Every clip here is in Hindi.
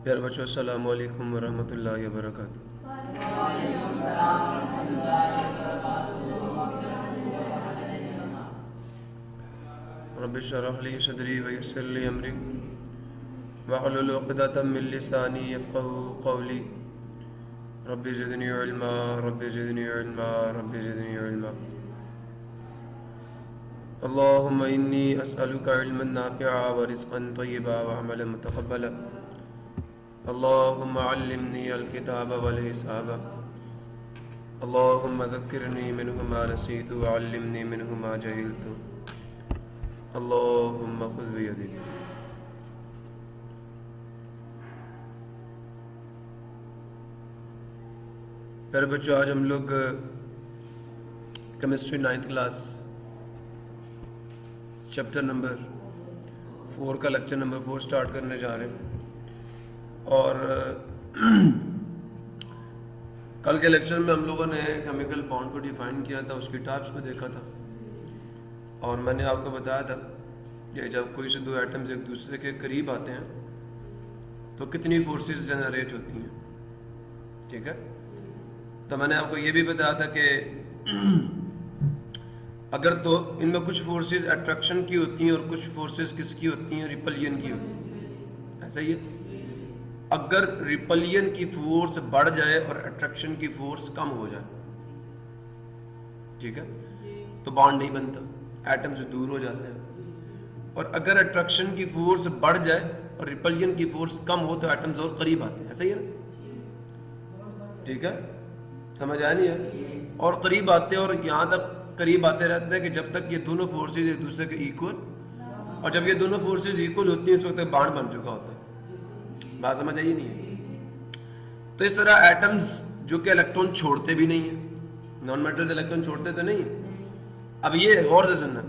प्यारे बच्चों, अस्सलामु अलैकुम वरहमतुल्लाहि वबरकातुहू। रब्बि इश्रह ली सदरी व यस्सिर ली अमरी वहलुल उक़दतम मिन लिसानी यफ़क़हू क़ौली। Rabbi ज़िदनी इल्मा, rabbi ज़िदनी इल्मा, rabbi ज़िदनी इल्मा। अल्लाहुम्मा इन्नी अस्अलुका इल्मन नाफ़िअ व रिज़्क़न तय्यबा व अमलन मुतक़ब्बला। अल्लाहुम्मा अल्लिमनी अल-किताब वल हिसाब। अल्लाहुम्मा ज़क्किरनी मिन्हु मा नसीतु व अल्लिमनी मिन्हु मा जहिलतु। अल्लाहुम्मा ख़ुज़ बियदी। प्यारे बच्चों, आज हम लोग chemistry 9th class chapter number 4 का लेक्चर नंबर 4 स्टार्ट करने जा रहे हैं। और कल के लेक्चर में हम लोगों ने केमिकल बॉन्ड को डिफाइन किया था, उसकी टाइप्स को देखा था, और मैंने आपको बताया था कि जब कोई से दो एटम्स एक दूसरे के करीब आते हैं तो कितनी फोर्सेस जनरेट होती हैं। ठीक है, तो मैंने आपको ये भी बताया था कि अगर तो इनमें कुछ फोर्सेस अट्रैक्शन की होती हैं और कुछ फोर्सेस किसकी होती हैं, रिपलियन की होती हैं। ऐसा ही है, अगर रिपलियन की फोर्स बढ़ जाए और अट्रैक्शन की फोर्स कम हो जाए, ठीक है, तो बॉन्ड नहीं बनता, एटम से दूर हो जाते हैं। और अगर अट्रैक्शन की फोर्स बढ़ जाए और रिपलियन की फोर्स कम हो तो एटम्स और करीब आते हैं। ऐसा ही है ना? ठीक है, समझ आया नहीं है? और करीब आते हैं, और यहाँ तक करीब आते रहते हैं कि जब तक ये दोनों फोर्सेज एक दूसरे के इक्वल, और जब ये दोनों फोर्सेज इक्वल होती हैं इस वक्त बॉन्ड बन चुका होता है। बात समझ आई नहीं है? तो इस तरह एटम्स जो कि इलेक्ट्रॉन छोड़ते भी नहीं है, नॉन मेटल इलेक्ट्रॉन छोड़ते तो नहीं है। अब ये गौर से सुनना,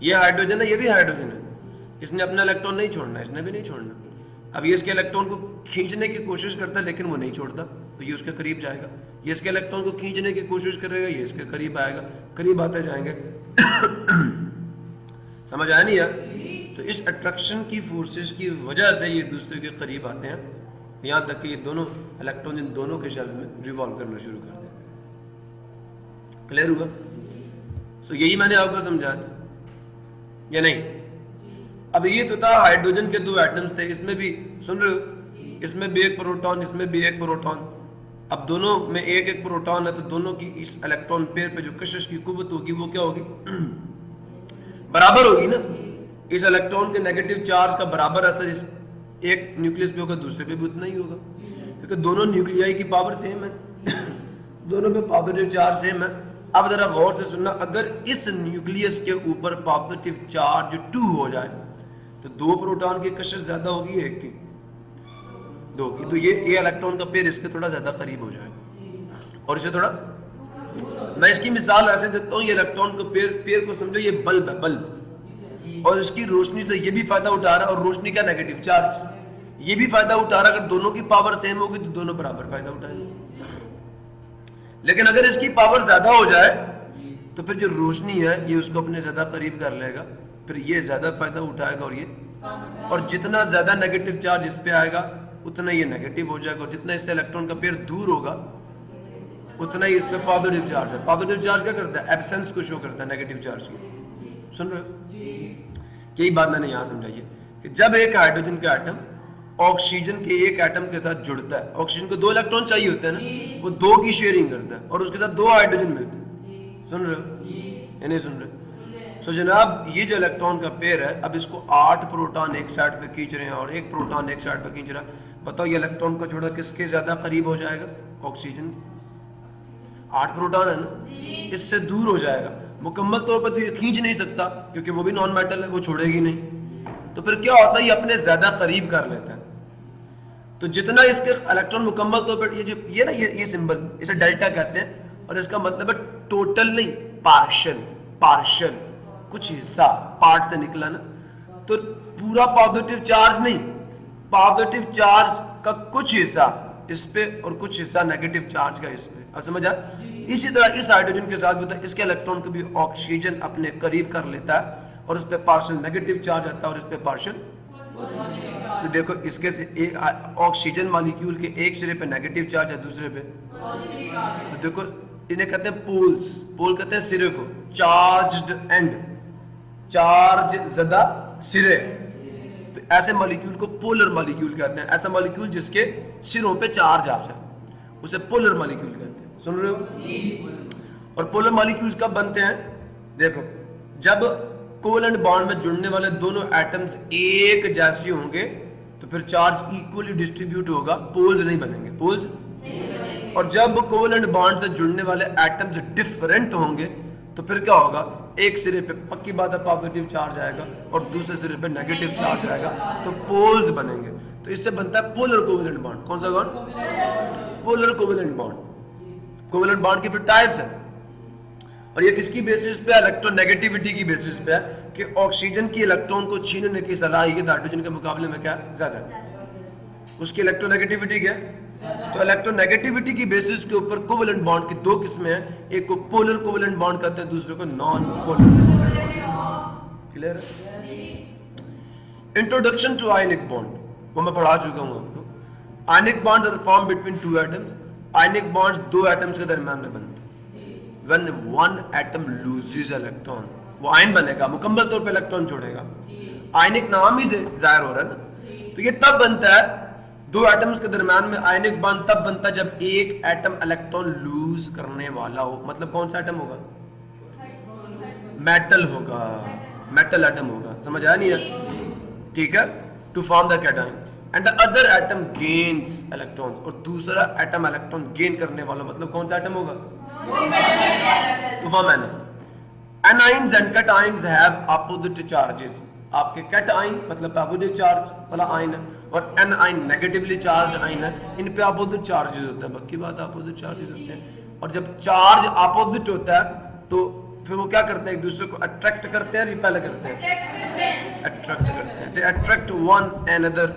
ये हाइड्रोजन है, ये भी हाइड्रोजन है, इसने अपना इलेक्ट्रॉन नहीं छोड़ना, इसने भी नहीं छोड़ना। अब ये इसके इलेक्ट्रॉन को खींचने की कोशिश करता है लेकिन वो नहीं छोड़ता, तो ये उसके करीब जाएगा। ये इसके इलेक्ट्रॉन को खींचने की कोशिश करेगा, ये इसके करीब आएगा, करीब आते जाएंगे। समझ आया नहीं यार? तो इस अट्रैक्शन की फोर्सेस की वजह से ये दूसरे के करीब आते हैं, यहाँ तक कि ये दोनों इलेक्ट्रॉन इन दोनों के शेल में रिवॉल्व करना शुरू कर देते। क्लियर हुआ? सो यही मैंने आपको समझाया था या नहीं? अब ये तो था हाइड्रोजन के दो एटम्स थे, इसमें भी सुन रहे हो, इसमें भी एक प्रोटॉन, इसमें भी एक प्रोटॉन। अब दोनों में एक एक प्रोटॉन है, तो दोनों की इस इलेक्ट्रॉन पेयर पे जो कशिश की कुव्वत होगी वो क्या होगी? बराबर होगी ना। इस इलेक्ट्रॉन के नेगेटिव चार्ज का बराबर असर इस एक न्यूक्लियस पे होगा, दूसरे पे भी उतना ही होगा, क्योंकि दोनों न्यूक्लियाई की पावर सेम है। दोनों पे पॉजिटिव चार्ज सेम है। अब जरा गौर से सुनना, अगर इस न्यूक्लियस के ऊपर पॉजिटिव चार्ज 2 हो जाए तो 2 प्रोटॉन की कशिश ज्यादा होगी, एक की, 2 की, तो ये इलेक्ट्रॉन का पेयर इसके थोड़ा ज्यादा करीब हो जाएगा और इसे थोड़ा, मैं इसकी मिसाल ऐसे देता हूँ, ये इलेक्ट्रॉन को पेयर को समझो ये बल्ब है, बल्ब, और इसकी रोशनी से ये भी फायदा उठा रहा है, और रोशनी का नेगेटिव चार्ज ये भी फायदा उठा रहा है। अगर दोनों की पावर सेम होगी तो दोनों बराबर फायदा उठाएंगे। लेकिन अगर इसकी पावर ज्यादा हो जाए तो फिर जो रोशनी है ये उसको अपने ज्यादा करीब कर लेगा, फिर ये ज्यादा फायदा उठाएगा और ये, और जितना ज्यादा नेगेटिव चार्ज इस पे आएगा उतना ये नेगेटिव हो जाएगा, और जितना इससे इलेक्ट्रॉन का पेयर दूर होगा उतना ही इस पे पॉजिटिव चार्ज है। पॉजिटिव चार्ज क्या करता है? एब्सेंस को शो करता है नेगेटिव चार्ज की। सुन रहे हो? यही बात मैंने यहां समझाई है कि जब एक हाइड्रोजन का एटम ऑक्सीजन के एक एटम के साथ जुड़ता है, ऑक्सीजन को 2 इलेक्ट्रॉन चाहिए होते हैं ना, वो 2 की शेयरिंग करता है और उसके साथ 2 हाइड्रोजन मिलते हैं। सुन रहे हो या नहीं सुन रहे? सो जनाब, ये जो इलेक्ट्रॉन का पेयर है, अब इसको 8 प्रोटॉन एक साइड पे खींच रहे हैं और 1 प्रोटॉन एक साइड पे खींच रहा है। बताओ ये इलेक्ट्रॉन को छोड़ा किसके ज्यादा करीब हो जाएगा? ऑक्सीजन। 8 प्रोटॉन है ना, इससे दूर हो जाएगा। मुकम्मल तौर पर तो ये खींच नहीं सकता क्योंकि वो भी नॉन मेटल है, वो छोड़ेगी नहीं। तो फिर क्या होता है, ये अपने ज्यादा करीब कर लेता है। तो जितना इसके इलेक्ट्रॉन मुकम्मल तौर पर ये ना ये सिंबल, इसे डेल्टा कहते हैं, और इसका मतलब है टोटल नहीं, पार्शियल। पार्शियल कुछ हिस्सा पार्ट से निकला ना, तो पूरा पॉजिटिव चार्ज नहीं, पॉजिटिव चार्ज का कुछ हिस्सा इस पे और कुछ हिस्सा नेगेटिव चार्ज का इस पे। अब समझ आ? इसी तरह इस हाइड्रोजन के साथ भी इसके इलेक्ट्रॉन को भी ऑक्सीजन अपने करीब कर लेता है और उस पे पार्शियल नेगेटिव चार्ज आता है और इस पे पार्शियल तो देखो इसके से ऑक्सीजन मॉलिक्यूल के एक सिरे पे नेगेटिव चार्ज है, दूसरे पे तो देखो इन्हें कहते हैं पोल्स। पोल कहते हैं सिरे को, चार्ज्ड एंड, चार्ज ज़दा सिरे। तो ऐसे मॉलिक्यूल को पोलर मॉलिक्यूल कहते हैं। ऐसा मॉलिक्यूल जिसके सिरों पे चार्ज आ जाए उसे पोलर मॉलिक्यूल कहते हैं। सुन रहे हो? और पोलर मॉलिक्यूल्स कब बनते हैं? देखो जब कोवेलेंट बॉन्ड में जुड़ने वाले दोनों एटम्स एक जैसे होंगे तो फिर चार्ज इक्वली डिस्ट्रीब्यूट होगा, पोल्स नहीं बनेंगे, पोल्स। और जब कोवेलेंट बॉन्ड से जुड़ने वाले एटम्स डिफरेंट होंगे तो फिर क्या होगा? एक सिरे पे पक्की बात है पॉजिटिव चार्ज आएगा और दूसरे सिरे पे नेगेटिव चार्ज आएगा, तो पोल्स बनेंगे। तो इससे बनता है पोलर कोवेलेंट बॉन्ड। कौन सा bond? Polar covalent bond. Covalent bond के फिर टाइप्स हैं और ये किसकी बेसिस पे? इलेक्ट्रोनेगेटिविटी की बेसिस पे है कि ऑक्सीजन की इलेक्ट्रॉन को छीनने की सलाहियत हाइड्रोजन के मुकाबले में क्या ज्यादा है, उसकी इलेक्ट्रोनेगेटिविटी क्या है। तो इलेक्ट्रोनेगेटिविटी की बेसिस के ऊपर कोवेलेंट बॉन्ड की दो किस्में हैं, एक को पोलर कोवेलेंट बॉन्ड कहते हैं, दूसरे को नॉन पोलर। क्लियर है? इंट्रोडक्शन टू आयनिक बॉन्ड वो मैं पढ़ा चुका हूं आपको। Ionic bond are form between two atoms. Ionic bonds दो एटम्स के दरमियान में बनते हैं। When one atom loses electron, वो आयन बनेगा, मुकम्मल तौर पे इलेक्ट्रॉन छोड़ेगा। आयनिक नाम ही से जाहिर हो रहा है ना। तो ये तब बनता है, दो एटम्स के दरमियान में आयनिक बॉन्ड तब बनता है जब एक एटम इलेक्ट्रॉन लूज करने वाला हो। मतलब कौन सा एटम होगा? मेटल होगा, मेटल एटम होगा। समझ आया नहीं है? ठीक है। To form the cation and the other atom gains electrons, और दूसरा एटम इलेक्ट्रॉन गेन करने वाला मतलब कौन सा एटम होगा? To form an anions and cations have opposite charges. आपके कैटाइन मतलब पॉजिटिव चार्ज वाला आयन है और एनाइन नेगेटिवली चार्ज आयन है, इन पे अपोजिट चार्जेस होते हैं। बाकी बात अपोजिट चार्जेस होते हैं। और जब चार्ज अपोजिट होता है तो फिर वो क्या करते हैं? एक दूसरे को अट्रैक्ट करते हैं, रिपेल करते हैं, अट्रैक्ट करते हैं। They attract one another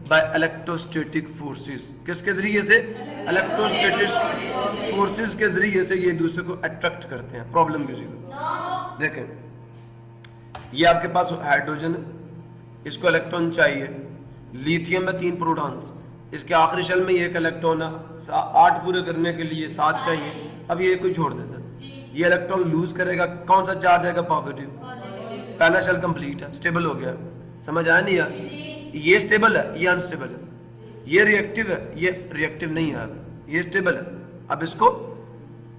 bye electrostatic forces. किसके जरिए से? इलेक्ट्रोस्टैटिक फोर्सेस के जरिए से ये दूसरे को अट्रैक्ट करते हैं। प्रॉब्लम किसी को देखें, ये आपके पास हाइड्रोजन है, इसको इलेक्ट्रॉन चाहिए। लिथियम में 3 प्रोटॉन्स, इसके आखिरी शेल में ये एक इलेक्ट्रॉन है, 8 पूरे करने के लिए 7 चाहिए। अब ये कोई छोड़ देता है, ये इलेक्ट्रॉन लूज करेगा, कौन सा चार्ज आएगा? पॉजिटिव। पहला शेल कंप्लीट है, स्टेबल हो गया। समझ आया नहीं यार? ये स्टेबल है, ये अनस्टेबल है। ये रिएक्टिव है, ये रिएक्टिव नहीं है। ये स्टेबल है। अब इसको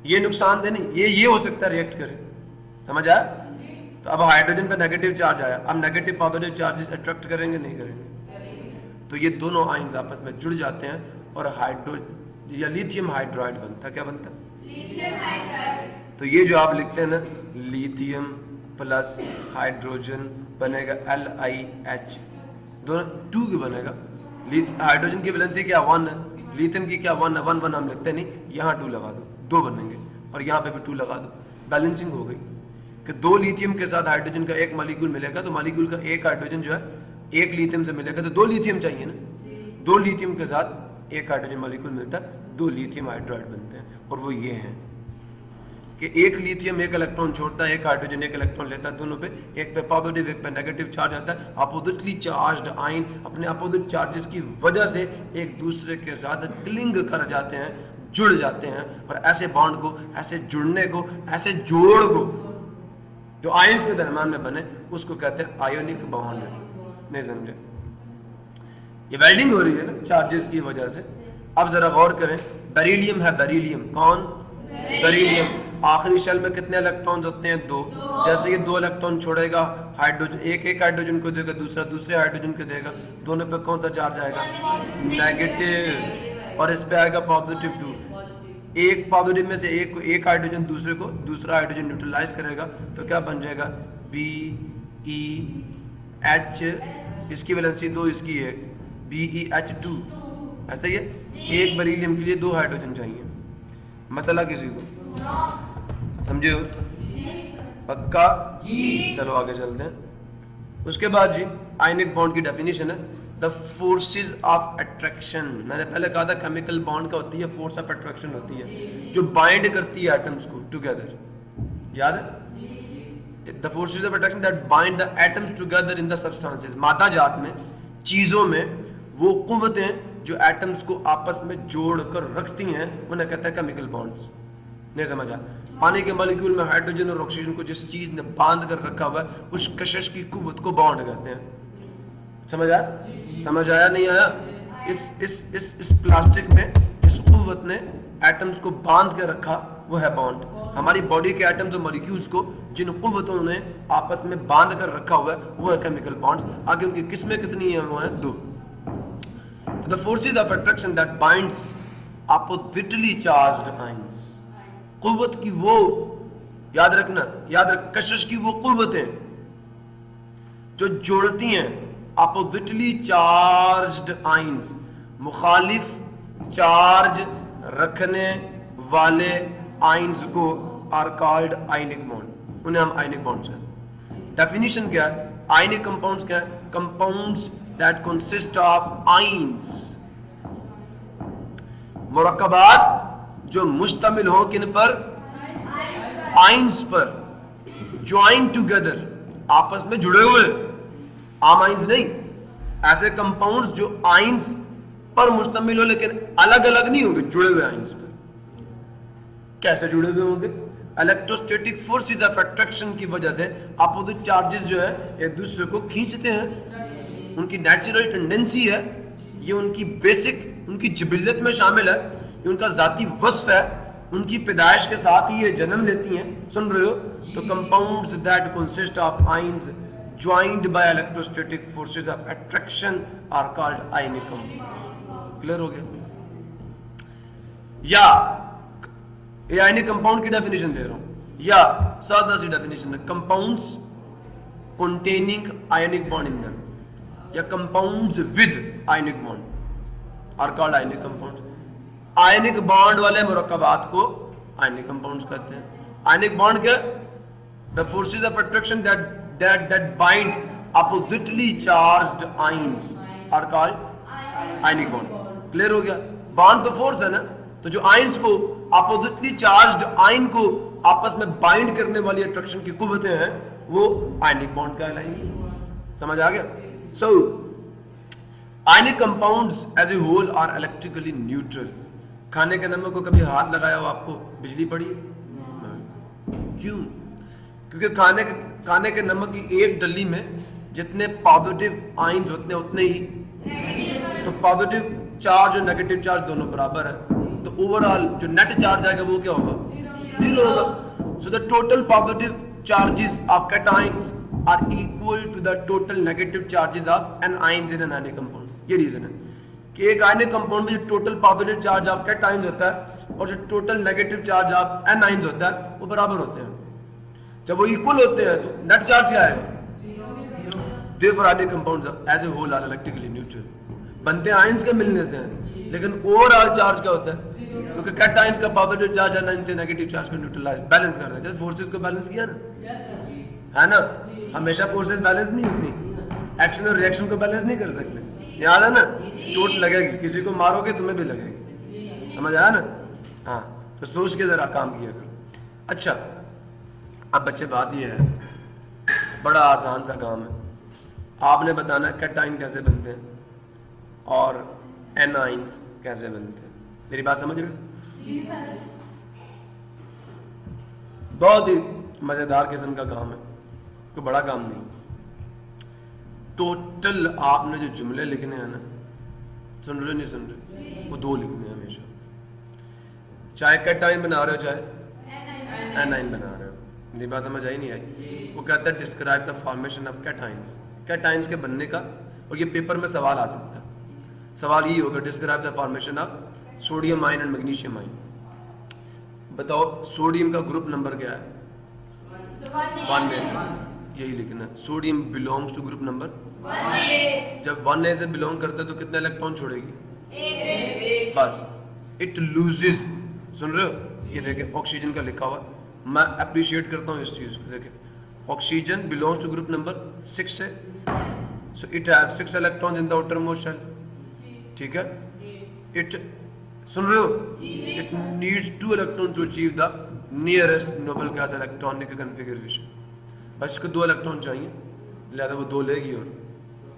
ये नुकसान दे नहीं, ये हो सकता है रिएक्ट करे। समझ आया? तो अब हाइड्रोजन पे नेगेटिव चार्ज आया, अब नेगेटिव पॉजिटिव चार्जेस अट्रैक्ट करेंगे नहीं करेंगे? तो ये दोनों आयन्स आपस में जुड़ जाते हैं और हाइड्रो या लिथियम हाइड्राइड बनता है। क्या बनता है? Lithium hydride. तो ये जो आप लिखते हैं ना, लिथियम प्लस हाइड्रोजन बनेगा LiH, दोनों 2 की बनेगा। हाइड्रोजन की वैलेंसी क्या 1 है, लिथियम की क्या 1 है, 1 1 हम लिखते नहीं, यहाँ 2 लगा दो, 2 बनेंगे और यहाँ पे भी 2 लगा दो। बैलेंसिंग हो गई कि 2 लिथियम के साथ हाइड्रोजन का एक मॉलिक्यूल मिलेगा तो मॉलिक्यूल का एक हाइड्रोजन जो है एक लिथियम से मिलेगा, तो 2 लिथियम चाहिए ना। 2 लिथियम के साथ एक हाइड्रोजन मॉलिक्यूल मिलता है, 2 लिथियम हाइड्राइड बनते हैं। और वो ये हैं कि एक लिथियम एक इलेक्ट्रॉन छोड़ता है, एक हाइड्रोजन एक इलेक्ट्रॉन लेता है, दोनों पे एक पे पॉजिटिव एक पे नेगेटिव चार्ज आता है। अपोजिटली चार्ज्ड आयन अपने अपोजिट चार्जेस की वजह से एक दूसरे के साथ क्लिंग कर जाते हैं, जुड़ जाते हैं। और ऐसे बॉन्ड को, ऐसे जुड़ने को, ऐसे जोड़ को जो आयन्स के दरमियान में बने उसको कहते हैं आयोनिक बॉन्ड। नहीं समझे? ये वेल्डिंग हो रही है ना चार्जेस की वजह से। अब जरा गौर करें, बेरिलियम है, बेरिलियम कौन? बेरिलियम। आखिरी शेल में कितने इलेक्ट्रॉन्स होते हैं? 2। जैसे ये 2 इलेक्ट्रॉन छोड़ेगा, हाइड्रोजन एक हाइड्रोजन को देगा, दूसरा दूसरे हाइड्रोजन को देगा, दोनों पे कौन सा चार्ज आएगा? नेगेटिव। और इस पे आएगा पॉजिटिव 2। एक पॉजिटिव में से एक हाइड्रोजन दूसरे को, दूसरा हाइड्रोजन न्यूट्रलाइज करेगा तो क्या बन जाएगा? BeH। इसकी वैलेंसी 2, इसकी 1, BeH2। ऐसा ही है। एक बेरिलियम के लिए 2 हाइड्रोजन चाहिए। मसला किसी को समझे हो? पक्का? चलो आगे चलते हैं। उसके बाद जी आयनिक बॉन्ड की डेफिनेशन है द फोर्सेस ऑफ अट्रैक्शन। मैंने पहले कहा था केमिकल बॉन्ड का होती है फोर्स ऑफ अट्रैक्शन होती है जो बाइंड करती है एटम्स को टुगेदर। याद है? The forces of attraction that bind the atoms together in the substances. मादा जात में चीजों में वो कुव्वतें जो एटम्स को आपस में जोड़कर रखती हैं उन्हें कहते हैं केमिकल बॉन्ड्स। नहीं समझा? पानी के मॉलिक्यूल में हाइड्रोजन और ऑक्सीजन को जिस चीज ने बांध कर रखा हुआ है उस कशिश की कुव्वत को बॉन्ड कहते हैं। समझ आया? समझ आया नहीं आया? इस प्लास्टिक में जिस कुव्वत ने एटम्स को बांध के रखा वो है बॉन्ड। हमारी बॉडी के एटम्स और मॉलिक्यूल्स को जिन कुव्वतों ने आपस में बांध कर रखा हुआ है वो है केमिकल बॉन्ड्स। आगे उनकी किस्में कितनी है? वो है 2। The forces of attraction that binds oppositely charged ions. कुव्वत की वो, याद रखना, याद रख, कशिश की वो कुव्वतें जो जोड़ती हैं oppositely charged ions, मुखालिफ चार्ज रखने वाले आइंस को आर कॉल्ड आयनिक बॉन्ड। उन्हें हम आयनिक बॉन्ड्स हैं। डेफिनेशन क्या है? आयनिक कंपाउंड्स क्या है? Compounds that consist of ions, मुरक्कबात जो मुश्तमिल हो किन पर? आइंस पर, ज्वाइन टुगेदर, आपस में जुड़े हुए, आम आइंस नहीं, ऐसे कंपाउंड्स जो आइंस पर मुश्तमिल हो लेकिन अलग अलग नहीं होंगे, जुड़े हुए आइंस पर। कैसे जुड़े हुए होंगे? इलेक्ट्रोस्टैटिक फोर्सेस ऑफ अट्रैक्शन की वजह से अपोजिट चार्जेस जो है एक दूसरे को खींचते हैं। उनकी नेचुरल टेंडेंसी है, ये उनकी बेसिक, उनकी जिबिल्लत में शामिल है, ये उनका जाती वस्फ है, उनकी पैदाइश के साथ ही ये जन्म लेती हैं। सुन रहे हो? तो compounds that consist of ions joined by electrostatic forces of attraction are called ionic compounds. Clear हो गया? या ये आयनिक कंपाउंड की डेफिनेशन दे रहा हूं, या सादा सी डेफिनेशन है, compounds containing ionic bond in them या compounds with ionic bond are called ionic compounds. Ionic bond वाले मुरक्कबात को आयनिक कंपाउंड्स कहते हैं। आयनिक बॉन्ड क्या? The forces of attraction that bind oppositely charged ions are called ionic bond। Clear हो गया? बॉन्ड तो फोर्स है ना, तो जो आयंस को oppositely charged आयन को आपस में बाइंड करने वाली अट्रैक्शन की कुव्वतें हैं वो आयनिक बॉन्ड कहलाएंगी। समझ आ गया? So, ionic compounds as a whole are electrically neutral। खाने के नमक को कभी हाथ लगाया हो आपको, बिजली पड़ी? क्यों? क्योंकि खाने के नमक की एक डली में जितने पॉजिटिव आयंस होते हैं उतने ही, तो पॉजिटिव चार्ज और नेगेटिव चार्ज दोनों बराबर है, तो ओवरऑल जो नेट चार्ज आएगा वो क्या होगा? 0 होगा। So the total positive charges of cations are equal to the total negative charges of an ions in an ionic compound। ये रीजन है कि एक आयनिक कंपाउंड में जो total positive charge of cations होता है और जो total negative charge of anions होता है वो बराबर होते हैं। जब वो इक्वल होते हैं तो नेट चार्ज क्या आएगा? Therefore ionic compounds as a whole are electrically neutral। बनते आयंस के मिलने से हैं, लेकिन ओवरऑल चार्ज क्या होता है? क्योंकि कैटायंस का पॉजिटिव चार्ज है, नेगेटिव चार्ज को न्यूट्रलाइज बैलेंस करता है। जैसे फोर्सेस को बैलेंस किया ना, है ना? हमेशा फोर्सेस बैलेंस नहीं होती, एक्शन और रिएक्शन को बैलेंस नहीं कर सकते। याद है ना? चोट लगेगी, किसी को मारोगे तुम्हें भी लगेगी। समझ आया ना? हाँ, तो सोच के जरा काम किया करो। अच्छा, अब बच्चे बात ये है, बड़ा आसान सा काम है, आपने बताना कैटायन कैसे बनते हैं और एनायंस कैसे बनते हैं। मेरी बात समझ रहे हो? बहुत ही मजेदार किस्म का काम है, कोई बड़ा काम नहीं। टोटल आपने जो जुमले लिखने हैं ना, सुन रहे नहीं सुन रहे, वो 2 लिखने हैं हमेशा, चाहे कैटायन बना रहे हो चाहे एनायन बना रहे हो। मेरी बात समझ आई नहीं आई? वो कहता है describe the formation of cations, cations के बनने का। और ये पेपर में सवाल आ सकता है, सवाल ये होगा describe the formation of sodium ion and magnesium ion. बताओ सोडियम का ग्रुप नंबर क्या है? 1A। यही लिखना, sodium belongs to group number 1A। जब 1A से बिलोंग करता है तो कितने इलेक्ट्रॉन छोड़ेगी? 1 बस। इट लूजेस, सुन रहे हो? ये देखे ऑक्सीजन का लिखा हुआ, मैं अप्रिशिएट करता हूँ इस चीज को। देखे oxygen belongs to group number 6 है, so it have 6 electrons in the outermost shell. ठीक है? इट, सुन रहे हो? It needs 2 electron to achieve the nearest noble gas electronic configuration. बस इसको 2 इलेक्ट्रॉन चाहिए, लिहाजा वो 2 लेगी और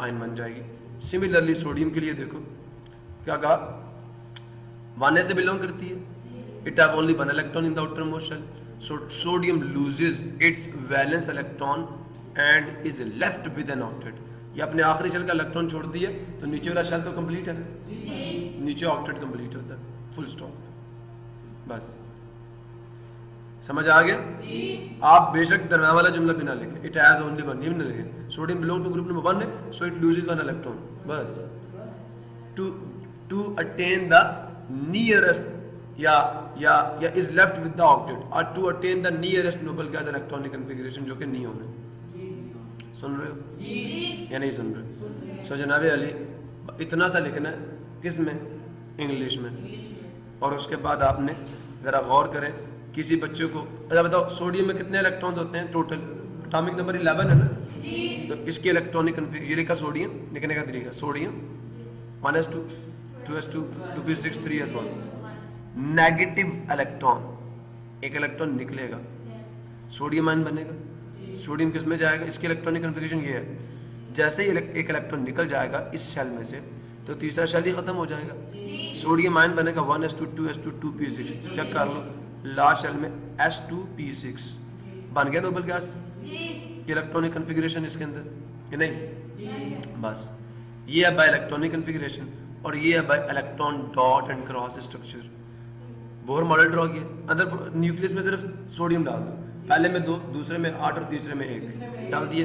आयन बन जाएगी। सिमिलरली सोडियम के लिए देखो क्या कहा, 1s से बिलोंग करती है, it have only 1 electron in the outermost shell, so sodium loses its valence electron and is left with an octet. ये अपने आखिरी शेल का इलेक्ट्रॉन छोड़ती है तो नीचे वाला शेल तो कंप्लीट है ना, नीचे ऑक्टेट कंप्लीट होता है, फुल स्टॉप। बस समझ आ गया। आप बेशक दरमियान वाला जुमला भी ना लिखें, इट हैज ओनली 1, ये भी ना लिखें, sodium belong to group number 1 है सो इट लूजेस 1 इलेक्ट्रॉन। बस टू अटेन द नियरेस्ट या is left with the octet और to attain the nearest noble gas electronic configuration जो कि नियोन है। सुन रहे हो या नहीं सुन रहे? सो जनाब अली इतना सा लिखना है, किस में? इंग्लिश में। और उसके बाद आपने जरा गौर करें, किसी बच्चे को अच्छा बताओ सोडियम में कितने इलेक्ट्रॉन्स होते हैं टोटल? एटॉमिक नंबर 11 है ना, तो इसके इलेक्ट्रॉनिक कॉन्फ़िगरेशन ये लिखा सोडियम, लिखने का तरीका sodium 1s2 2s2 2p6 3s1, negative electron, एक इलेक्ट्रॉन निकलेगा, सोडियम आयन बनेगा, सोडियम किस में जाएगा? इसकी इलेक्ट्रॉनिक कॉन्फ़िगरेशन ये है, जैसे ही एक इलेक्ट्रॉन निकल जाएगा इस शेल में से तो तीसरा शेल ही खत्म हो जाएगा, सोडियम आयन बनेगा 1s2 2s2 2p6, चेक कर लो लास्ट शेल में s2p6 बन गया नोबल गैस। इलेक्ट्रॉनिक कॉन्फ़िगरेशन इसके अंदर ये नहीं, बस ये है बाय इलेक्ट्रॉनिक कॉन्फ़िगरेशन और ये है bye electron dot and cross structure. Bohr model draw किया, अंदर न्यूक्लियस में सिर्फ सोडियम डाल दो, पहले में 2, दूसरे में 8 और तीसरे में 1 डाल दिए,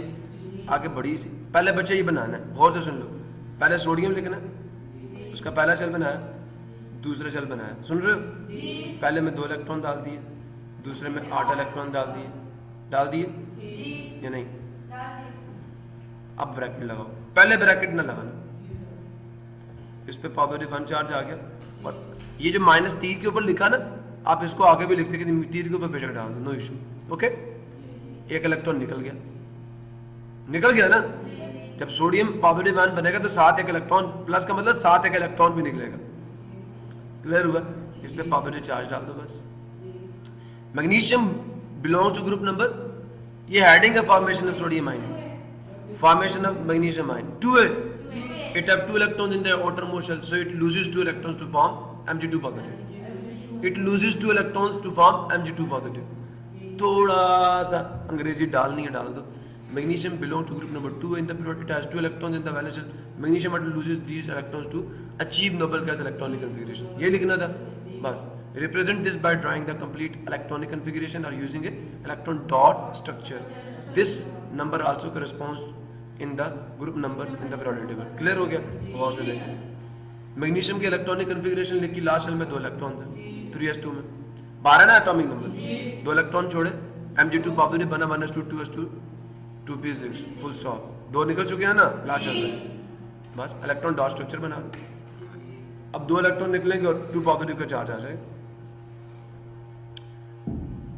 आगे बड़ी सी। पहले बच्चे ये बनाना है, गौर से सुन लो, पहले सोडियम लिखना, उसका पहला शेल बनाया, दूसरा शेल बनाया, सुन रहे हो? पहले में 2 इलेक्ट्रॉन डाल दिए, दूसरे में 8 इलेक्ट्रॉन डाल दिए या नहीं? अब ब्रैकेट लगाओ, पहले ब्रैकेट ना लगाना, इस पे पॉजिटिव 1 चार्ज आ गया और ये जो -3 के ऊपर लिखा ना, आप इसको आगे भी लिखते कि तीर के ऊपर बेशक डाल दो, नो इशू, ओके। एक इलेक्ट्रॉन निकल गया ना, जब सोडियम पॉजिटिव आयन बनेगा तो 7 एक इलेक्ट्रॉन प्लस का मतलब 7 एक इलेक्ट्रॉन भी निकलेगा, क्लियर हुआ? इस पे पॉजिटिव चार्ज डाल दो बस। Magnesium belongs to group number, ये हेडिंग है formation of sodium ion, formation of magnesium ion 2 है, it have 2 electrons in the outermost shell so it loses 2 electrons to form Mg2 positive, it loses 2 electrons to form Mg2 positive। थोड़ा सा अंग्रेजी डालनी है डाल दो। Magnesium belong to group number 2 in the period, it has 2 electrons in the valence shell, magnesium atom loses these electrons to achieve noble gas electronic configuration, ये लिखना था बस। represent this by drawing the complete electronic configuration or using a electron dot structure, this number also corresponds in the group number in the periodic table, clear हो गया? बहुत से देखें मैग्नीशियम के इलेक्ट्रॉनिक कॉन्फ़िगरेशन लिखी, लास्ट शेल में 2 इलेक्ट्रॉन्स हैं 3s2 में, 12 ना एटॉमिक नंबर, 2 इलेक्ट्रॉन छोड़े, Mg2 पॉजिटिव बना 1s2 2s2 2p6 full stop, 2 निकल चुके हैं ना लास्ट शेल में, बस इलेक्ट्रॉन डॉट स्ट्रक्चर बना दो। अब 2 इलेक्ट्रॉन निकलेंगे और 2 पॉजिटिव का चार्ज आ जाएगा।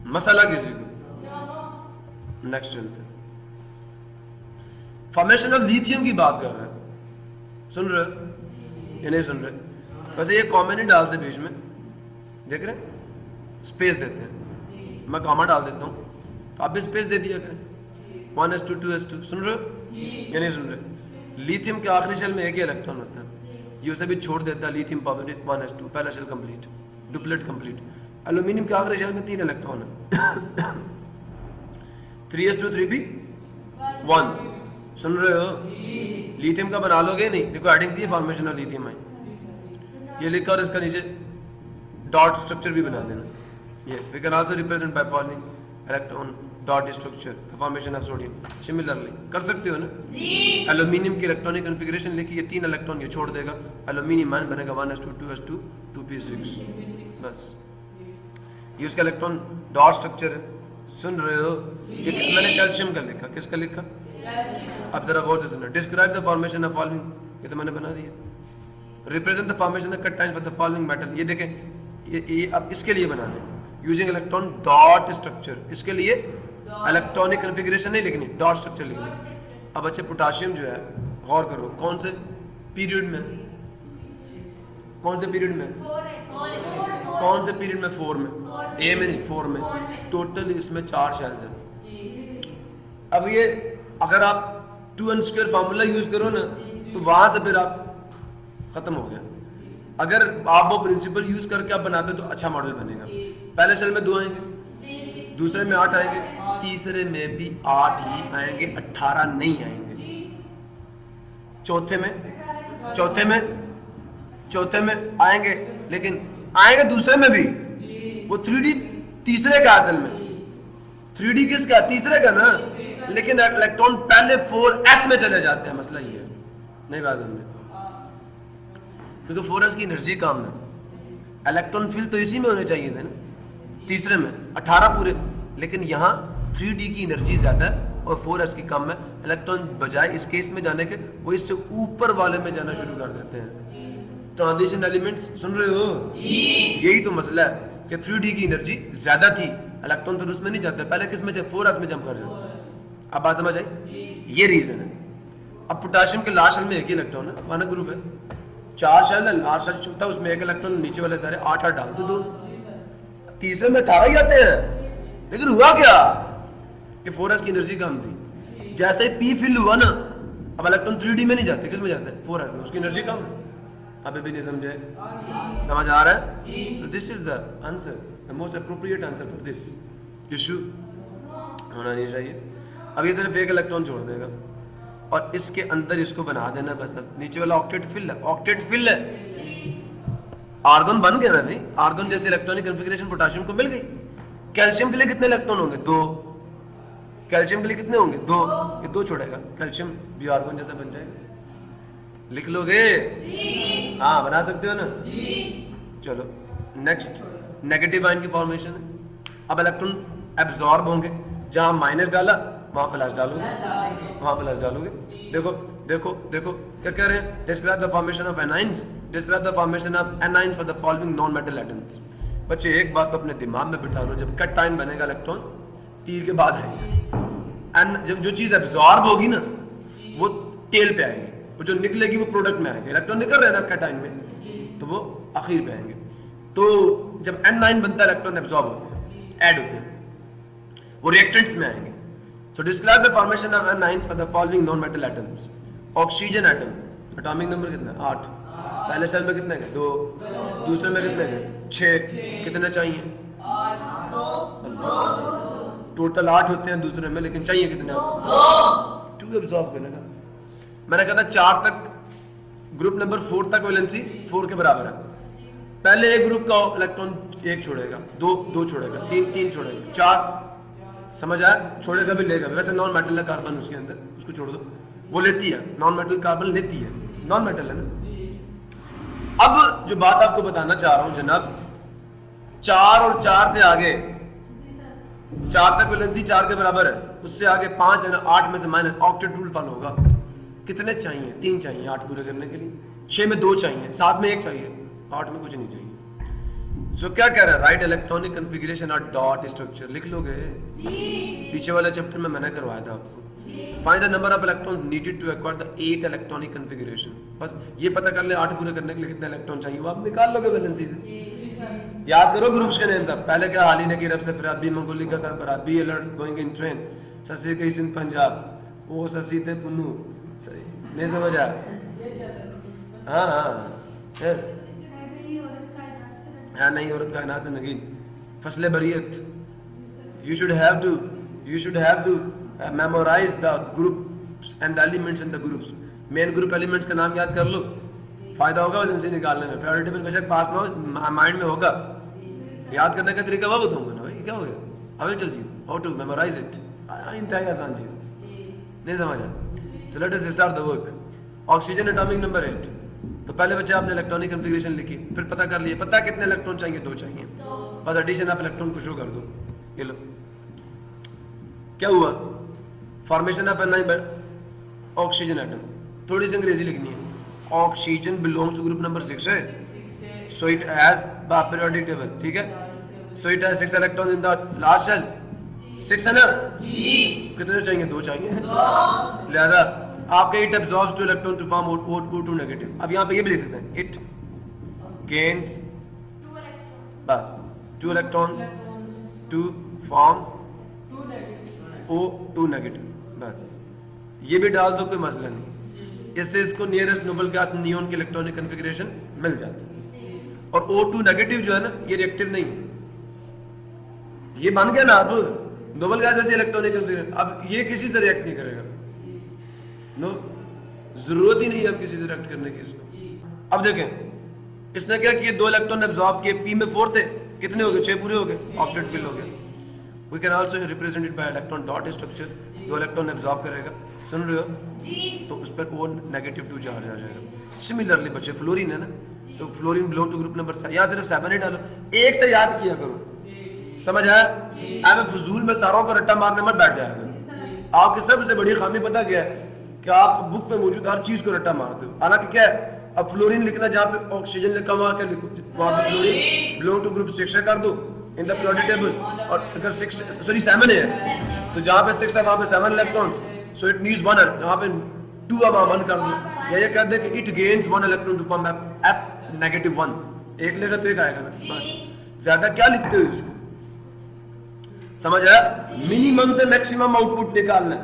मसाला किसी को नेक्स्ट चलते, फॉर्मेशन ऑफ लिथियम की बात कर रहे हैं, सुन रहे हो या नहीं सुन रहे? वैसे ये कॉमन ही डालते बीच में, देख रहे हैं, स्पेस देते हैं, मैं कॉमा डाल देता हूँ तो आप भी स्पेस दे दिया करें, 1s2 2s2, सुन रहे हो या नहीं सुन रहे? लिथियम के आखिरी शेल में एक ही इलेक्ट्रॉन होता है, ये उसे भी छोड़ देता है, लिथियम पॉजिटिव 1s2 पहला shell complete, duplet complete. Aluminium के आखिरी शेल में 3 इलेक्ट्रॉन है 3s2 3p1, सुन रहे हो? लिथियम का बना लोगे नहीं, देखो heading the formation of lithium ion, ये लिखा और इसका नीचे डॉट स्ट्रक्चर भी बना देना, ये we can also represent by following electron dot structure the formation of sodium, similarly कर सकते हो ना जी। एल्यूमिनियम की इलेक्ट्रॉनिक कॉन्फ़िगरेशन लिखी, ये 3 इलेक्ट्रॉन ये छोड़ देगा, एल्यूमिनियम आयन बनेगा 1s2 2s2 2p6, बस ये उसका इलेक्ट्रॉन डॉट स्ट्रक्चर है, सुन रहे हो? ये मैंने कैल्शियम का लिखा, किसका लिखा? अब जरा गौर से सुनना, describe the formation of following, ये तो मैंने बना दिया, represent the formation of cation for the following metal, ये देखें, ये अब इसके लिए बनाना है यूजिंग इलेक्ट्रॉन डॉट स्ट्रक्चर, इसके लिए इलेक्ट्रॉनिक कॉन्फ़िगरेशन नहीं लिखनी, डॉट स्ट्रक्चर लिखनी। अब अच्छे पोटाशियम जो है गौर करो, कौन से पीरियड में, कौन से पीरियड में, कौन से पीरियड में? 4 में, ए में नहीं 4 में, टोटल इसमें 4 शेल्स हैं। अब ये अगर आप 2n² फार्मूला यूज करो ना तो वहां से फिर आप खत्म हो गया। अगर आप वो प्रिंसिपल यूज करके आप बनाते तो अच्छा मॉडल बनेगा। पहले सेल में 2 आएंगे, दूसरे में 8 आएंगे, तीसरे में भी 8 ही आएंगे, 18 नहीं आएंगे। चौथे में आएंगे, लेकिन आएंगे दूसरे में भी। वो 3D तीसरे का, असल में 3D किसका? तीसरे का ना, लेकिन इलेक्ट्रॉन पहले 4s में चले जाते हैं। मसला ये है, नहीं बात समझे, क्योंकि 4s की एनर्जी कम है। इलेक्ट्रॉन फील्ड तो इसी में होने चाहिए थे ना, तीसरे में 18 पूरे, लेकिन यहाँ 3D की एनर्जी ज्यादा है और 4s की कम है। इलेक्ट्रॉन बजाय इस केस में जाने के वो इससे ऊपर वाले में जाना शुरू कर देते हैं। ट्रांजिशन एलिमेंट्स सुन रहे हो? यही तो मसला है कि 3D की एनर्जी ज्यादा थी, इलेक्ट्रॉन फिर उसमें नहीं जाते, पहले किस में 4s में जंप कर जाते। अब बात समझ आई? ये रीजन है। अब पोटेशियम के लास्ट शेल में एक ही इलेक्ट्रॉन है, 1 ग्रुप है, 4 शेल है, लास्ट शेल छूटा, उसमें एक इलेक्ट्रॉन, नीचे वाले सारे 8 डाल दो, तीसरे में 18 ही आते हैं। लेकिन हुआ क्या कि 4s की एनर्जी कम थी। जैसे ही P फिल हुआ ना, अब इलेक्ट्रॉन 3D में नहीं जाते, किस में जाते हैं? 4s में, उसकी एनर्जी कम है। अभी भी नहीं समझे? समझ आ रहा है? तो this is the answer, the most appropriate answer for this issue होना नहीं चाहिए। अब ये सिर्फ एक इलेक्ट्रॉन छोड़ देगा और इसके अंदर इसको बना देना बस। अब नीचे वाला ऑक्टेट फिल है, आर्गन बन गया ना भाई। आर्गन जैसे इलेक्ट्रॉनिक कॉन्फ़िगरेशन पोटेशियम को मिल गई। कैल्शियम के लिए कितने इलेक्ट्रॉन होंगे? 2। कैल्शियम के लिए कितने होंगे? 2। ये 2 छोड़ेगा, कैल्शियम भी आर्गन जैसा बन जाएगा। लिख लोगे? हाँ, बना सकते हो ना? चलो नेक्स्ट, नेगेटिव आयन की फॉर्मेशन है। अब इलेक्ट्रॉन एब्जॉर्ब होंगे, जहां माइनस डाला वहां प्लस डालोगे, देखो क्या कह रहे हैं? Describe the formation of anions, describe the formation of anions for the following non metal atoms. बच्चे एक बात तो अपने दिमाग में बिठा लो, जब कट आयन बनेगा इलेक्ट्रॉन तीर के बाद आएंगे, एंड जब जो चीज एब्जॉर्ब होगी ना वो टेल पे आएगी, वो जो निकलेगी वो प्रोडक्ट में आएगी। इलेक्ट्रॉन निकल रहे हैं ना कट आयन में, तो वो आखिर पे आएंगे। तो जब N9 बनता है, इलेक्ट्रॉन एब्जॉर्ब होते हैं, ऐड होते हैं, वो रिएक्टेंट्स में आएंगे। So describe the formation of N9 for the following non-metal atoms. Oxygen atom, atomic number कितना? 8। पहले सेल में कितने हैं? 2। दूसरे में कितने हैं? 6। कितने चाहिए? 2। टोटल 8 होते हैं दूसरे में, लेकिन चाहिए कितने? 2 एब्जॉर्ब करने का। मैंने कहा था 4 तक, ग्रुप नंबर 4 तक वैलेंसी 4 के बराबर है। पहले एक ग्रुप का इलेक्ट्रॉन 1 छोड़ेगा, 2 छोड़ेगा, 3 छोड़ेगा, 4, समझ आया? छोड़ेगा भी लेगा भी। वैसे नॉन मेटल है कार्बन उसके अंदर, उसको छोड़ दो, वो लेती है, नॉन मेटल कार्बन लेती है, नॉन मेटल है ना। अब जो बात आपको बताना चाह रहा हूं जनाब, 4 और 4 से आगे, 4 तक वैलेंसी 4 के बराबर है, उससे आगे 5 है ना, 8 में से माइनस, ऑक्टेट रूल फॉलो होगा। कितने चाहिए? 3 चाहिए 8 पूरे करने के लिए। 6 में 2 चाहिए, 7 में 1 चाहिए, 8 में कुछ नहीं चाहिए। So, क्या कह रहा है? राइट इलेक्ट्रॉनिक कॉन्फ़िगरेशन और डॉट स्ट्रक्चर लिख लोगे? पीछे वाले चैप्टर में मैंने करवाया था आपको। Find the number of electrons needed to acquire the 8th electronic configuration. बस ये पता कर ले 8 पूरे करने के लिए कितने इलेक्ट्रॉन चाहिए, वो आप निकाल लोगे वैलेंसी से। याद करो ग्रुप्स के नेम सब। पहले क्या? हाली ने की रब से फिराद बी मंगोली का सरबराह, be alert going in train, ससी कई सिंध पंजाब, वो ससी थे पुन्नू। नहीं समझा? हाँ यस, नहीं औरत का से नगीन, फसले बरियत। You should have to memorize the groups and the elements in the groups. Main group elements का नाम याद कर लो, फायदा होगा वैलेंसी निकालने में। प्रायोरिटी टेबल बेशक पास ना हो, माइंड में होगा। याद करने का तरीका वो बताऊंगा ना भाई, क्या हो गया? I will tell you how to memorise it. इंतहाई आसान चीज, नहीं समझा? So let us start the work. Oxygen atomic number 8। तो पहले बच्चे आपने इलेक्ट्रॉनिक कॉन्फ़िगरेशन लिखी, फिर पता कर लिए, पता कितने इलेक्ट्रॉन चाहिए? 2 चाहिए, बस एडिशन ऑफ इलेक्ट्रॉन को शो कर दो। ये लो, क्या हुआ? Formation of N9 oxygen atom. थोड़ी सी अंग्रेजी लिखनी है। Oxygen belongs to group number 6 है, so it has the periodic table, ठीक है? So it has 6 electron in the last shell. 6 है ना? कितने चाहिए? 2 चाहिए, लिहाजा आपके it absorbs 2 electron to form O2 negative. अब यहाँ पे ये भी लिख सकते हैं, इट गेन्स बस 2 electrons to form O2 negative, बस ये भी डाल दो, कोई मसला नहीं। इससे इसको नियरेस्ट नोबल गैस नियोन की इलेक्ट्रॉनिक कॉन्फ़िगरेशन मिल जाती है। और O2 नेगेटिव जो है ना, ये रिएक्टिव नहीं है, ये बन गया ना अब नोबल गैस ऐसे इलेक्ट्रॉनिक कॉन्फ़िगरेशन, अब ये किसी से रिएक्ट नहीं करेगा, नो, जरूरत ही नहीं है अब किसी से रिएक्ट करने की इसको। अब देखें इसने क्या किया, 2 इलेक्ट्रॉन एब्जॉर्ब किए, p में 4 थे, कितने हो गए, 6 पूरे हो गए, ऑक्टेट फिल हो गया। We can also represent it by electron dot structure, 2 electron absorb करेगा, सुन रहे हो, तो उस पर O -2 चार्ज आ जाएगा। सिमिलरली बच्चे फ्लोरीन है ना, तो fluorine belong to group number 7, यहाँ सिर्फ 7 ही डालो, एक से याद किया करो, समझ आया? अब फजूल में सारों को रट्टा मारने मत बैठ जाएगा। आपकी सबसे बड़ी खामी पता क्या है कि आप बुक में मौजूद हर चीज को रट्टा मारते हो। हालांकि क्या है, अब फ्लोरीन लिखना जहाँ पे ऑक्सीजन लिखा हुआ क्या लिखो, वहां पे फ्लोरीन बिलोंग टू ग्रुप 6 कर दो इन द पीरियोडिक टेबल, और अगर 7 है तो जहाँ पे 6 है वहां पे 7 इलेक्ट्रॉन्स, सो इट नीड्स 1, यहाँ पे 2 अब 1 कर दो, या ये कर दे कि it gains 1 electron to form F-1, एक लेगा तो एक आएगा ना, बस ज्यादा क्या लिखते हो इसको, समझ आया? मिनिमम से मैक्सिमम आउटपुट निकालना है,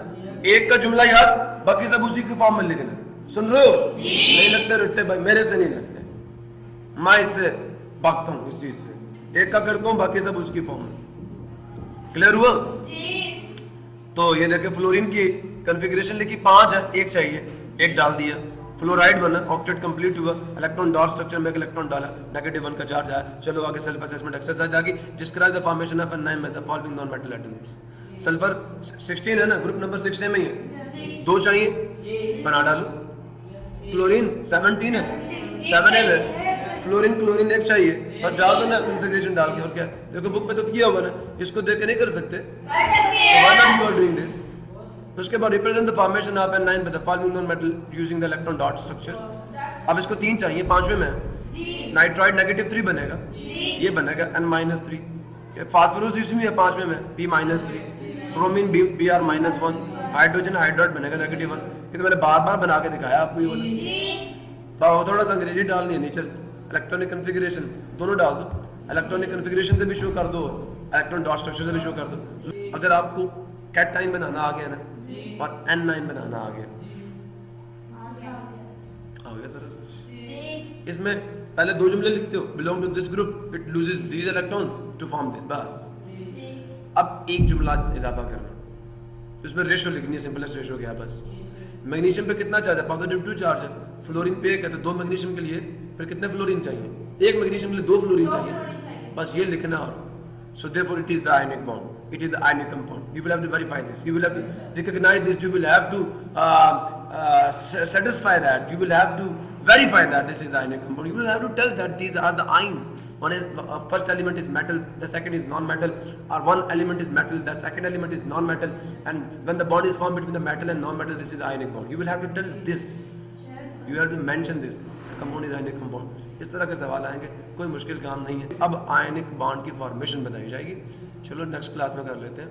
एक का जुमला याद, बाकी सब उसी के फॉर्म में लिखना। सुन लो, नहीं लगते रट्टे भाई, मेरे से नहीं लगते, मैं इससे भागता हूँ इस चीज से, एक का करता हूँ बाकी सब उसकी फॉर्म में। क्लियर हुआ? तो ये देखे फ्लोरीन की कॉन्फ़िगरेशन लिखी, 5 है, एक चाहिए, एक डाल दिया, फ्लोराइड बना, ऑक्टेट कंप्लीट हुआ, इलेक्ट्रॉन डॉट स्ट्रक्चर में एक इलेक्ट्रॉन डाला, -1 का चार्ज आया। चलो आगे सेल्फ असेसमेंट एक्सरसाइज आ गई, describe the formation of N9 में the following non metal atoms. Sulphur 16 है ना, ग्रुप नंबर 6 में ही है, 2 चाहिए, बना डालो। क्लोरीन 17 है, 7 है, फ्लोरीन क्लोरीन 1 चाहिए, और डाल दो ना कॉन्फ़िगरेशन डाल के, और क्या देखो बुक में तो किया होगा ना, इसको देख के नहीं कर सकते, why not you are doing this. उसके बाद represent the formation of N9 with the following non metal using the electron dot structure. अब इसको 3 चाहिए, 5वें में नाइट्राइड -3 बनेगा, ये बनेगा N-3, फास्फोरस इसमें है 5वें में P-3, bromine Br-1, hydrogen hydride बनेगा -1। ये तो मैंने बार-बार बना के दिखाया आपको, ये वाला थोड़ा सा अंग्रेजी डालनी है, नीचे इलेक्ट्रॉनिक कॉन्फ़िगरेशन दोनों डाल दो, इलेक्ट्रॉनिक कॉन्फ़िगरेशन से भी शो कर दो, इलेक्ट्रॉन डॉट स्ट्रक्चर से भी शो कर दो। अगर आपको कैटाइन बनाना आ गया ना और N9 बनाना आ गया सर, इसमें पहले 2 जुमले लिखते हो, belong to this group, it loses these electrons to form this, बस। अब एक जुमला इजाफा करना, उसमें रेशो लिखनी है, सिंपलेस्ट रेशो क्या है बस। मैग्नीशियम पे कितना चार्ज है, पॉजिटिव 2 चार्ज है, फ्लोरीन पे 1 है, तो 2 मैग्नीशियम के लिए फिर कितने फ्लोरीन चाहिए, 1 मैग्नीशियम के लिए 2 फ्लोरीन चाहिए, बस ये लिखना। और so therefore it is the ionic bond, it is the ionic compound. You will have to verify this, you will have to recognize this, you will have to satisfy that, you will have to verify that this is the ionic compound. You will have to tell that these are the ions, one is first element is metal, the second is non-metal, or one element is metal, the second element is non-metal, and when the bond is formed between the metal and non-metal, this is the ionic bond. You will have to tell this, you have to mention this, the compound is ionic compound. इस तरह के सवाल आएंगे, कोई मुश्किल काम नहीं है। अब आयनिक बॉन्ड की फॉर्मेशन बताई जाएगी, चलो नेक्स्ट क्लास में कर लेते हैं।